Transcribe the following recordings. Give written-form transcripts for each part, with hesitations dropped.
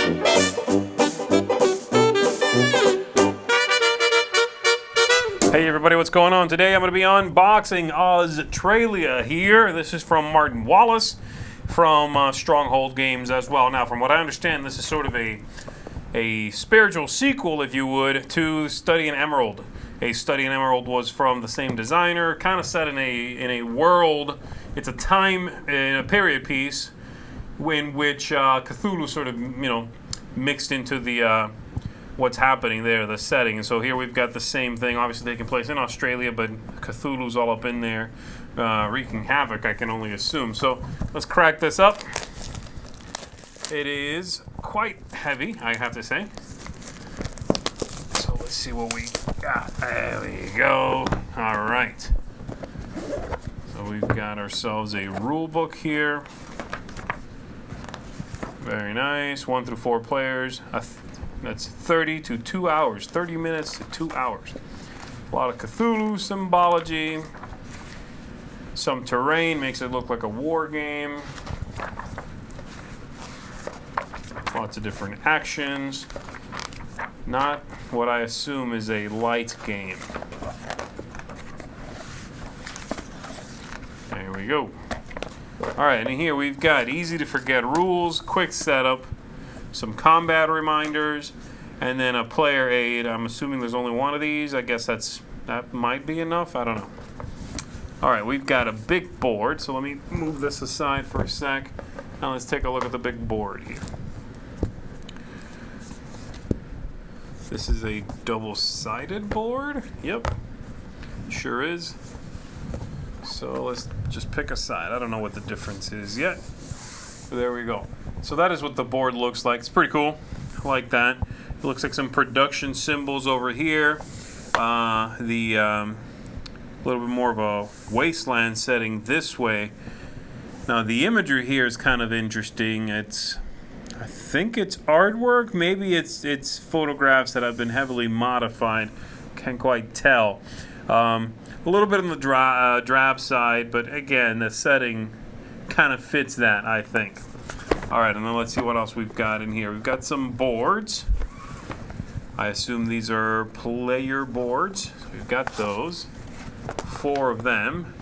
Hey everybody, what's going on? Today I'm going to be unboxing AuZtralia here. This is from Martin Wallace from Stronghold Games as well. Now, from what I understand, this is sort of a spiritual sequel, if you would, to Study in Emerald. A Study in Emerald was from the same designer, kind of set in a world. It's a time, in a period piece, in which Cthulhu sort of, mixed into the what's happening there, the setting. And so here we've got the same thing, obviously taking place in Australia, but Cthulhu's all up in there, wreaking havoc, I can only assume. So let's crack this up. It is quite heavy, I have to say. So let's see what we got. There we go. All right. So we've got ourselves a rule book here. Very nice. 1 through 4 players. That's 30 to 2 hours. 30 minutes to 2 hours. A lot of Cthulhu symbology. Some terrain makes it look like a war game. Lots of different actions. Not what I assume is a light game. There we go. Alright, and here we've got easy to forget rules, quick setup, some combat reminders, and then a player aid. I'm assuming there's only one of these. I guess that might be enough. I don't know. Alright, we've got a big board, so let me move this aside for a sec. Now let's take a look at the big board here. This is a double-sided board. Yep, sure is. So let's just pick a side. I don't know what the difference is yet. There we go. So that is what the board looks like. It's pretty cool. I like that. It looks like some production symbols over here. A little bit more of a wasteland setting this way. Now the imagery here is kind of interesting. I think it's artwork. Maybe it's photographs that have been heavily modified. Can't quite tell. A little bit on the drab side, but again, the setting kind of fits that, I think. All right, and then let's see what else we've got in here. We've got some boards. I assume these are player boards. So we've got those. 4 of them.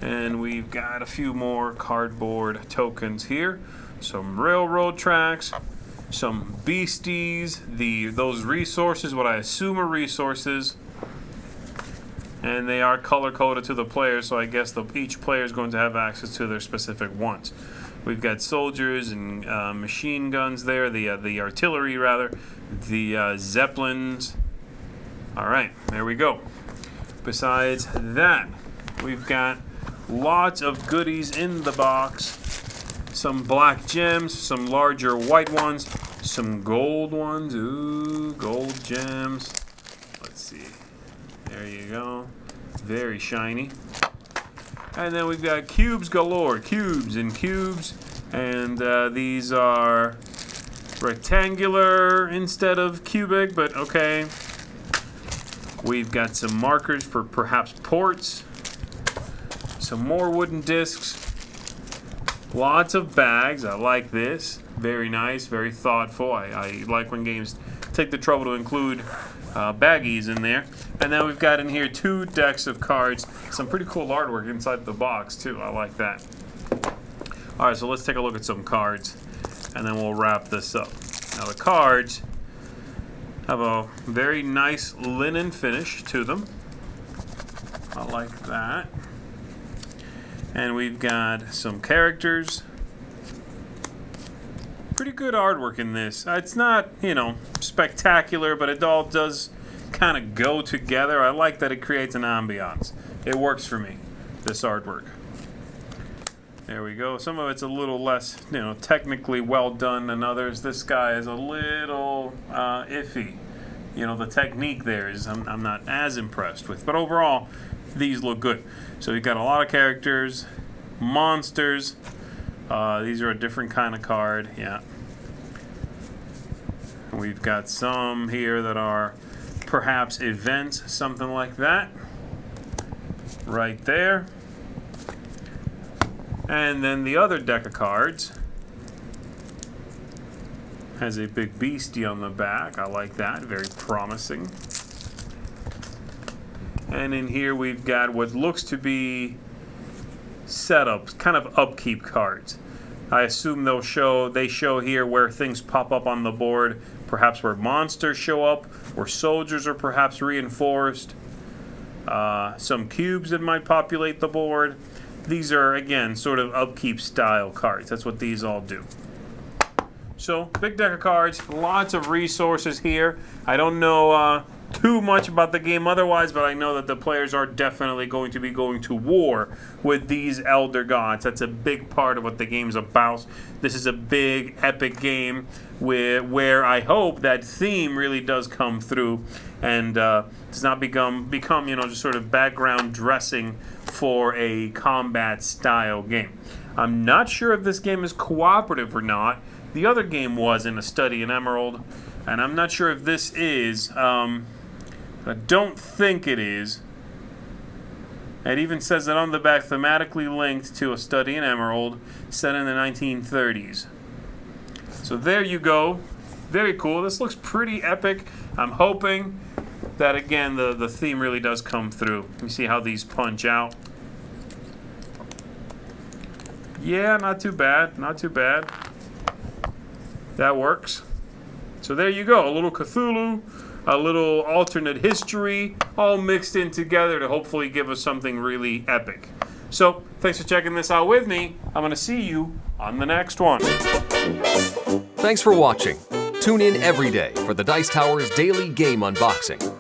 And we've got a few more cardboard tokens here. Some railroad tracks, some beasties, those resources, what I assume are resources. And they are color-coded to the player, so I guess each player is going to have access to their specific ones. We've got soldiers and machine guns there, the artillery rather, the zeppelins. All right, there we go. Besides that, we've got lots of goodies in the box. Some black gems, some larger white ones, some gold ones. Ooh, gold gems. Let's see. There you go. Very shiny. And then we've got cubes galore. Cubes and cubes. And these are rectangular instead of cubic, but okay. We've got some markers for perhaps ports. Some more wooden discs. Lots of bags. I like this. Very nice, very thoughtful. I like when games take the trouble to include baggies in there. And then we've got in here 2 decks of cards. Some pretty cool artwork inside the box, too. I like that. All right, so let's take a look at some cards, and then we'll wrap this up. Now, the cards have a very nice linen finish to them. I like that. And we've got some characters. Pretty good artwork in this. It's not, spectacular, but it all does kind of go together. I like that it creates an ambiance. It works for me, this artwork. There we go. Some of it's a little less, technically well done than others. This guy is a little iffy. The technique there is I'm not as impressed with. But overall, these look good. So we've got a lot of characters, monsters. These are a different kind of card, yeah. We've got some here that are perhaps events, something like that. Right there. And then the other deck of cards Has a big beastie on the back. I like that. Very promising. And in here we've got what looks to be setups, kind of upkeep cards. I assume they show here where things pop up on the board, perhaps where monsters show up, where soldiers are perhaps reinforced, some cubes that might populate the board. These are, again, sort of upkeep style cards. That's what these all do. So, big deck of cards, lots of resources here. I don't know too much about the game otherwise, but I know that the players are definitely going to be going to war with these Elder Gods. That's a big part of what the game's about. This is a big, epic game where I hope that theme really does come through and does not become just sort of background dressing for a combat style game. I'm not sure if this game is cooperative or not. The other game was in A Study in Emerald, and I'm not sure if this is. I don't think it is. It even says that on the back, thematically linked to A Study in Emerald, set in the 1930s. So there you go. Very cool. This looks pretty epic. I'm hoping that, again, the theme really does come through. Let me see how these punch out. Yeah, not too bad. Not too bad. That works. So there you go. A little Cthulhu, a little alternate history, all mixed in together to hopefully give us something really epic. So, thanks for checking this out with me. I'm going to see you on the next one. Thanks for watching. Tune in every day for the Dice Tower's daily game unboxing.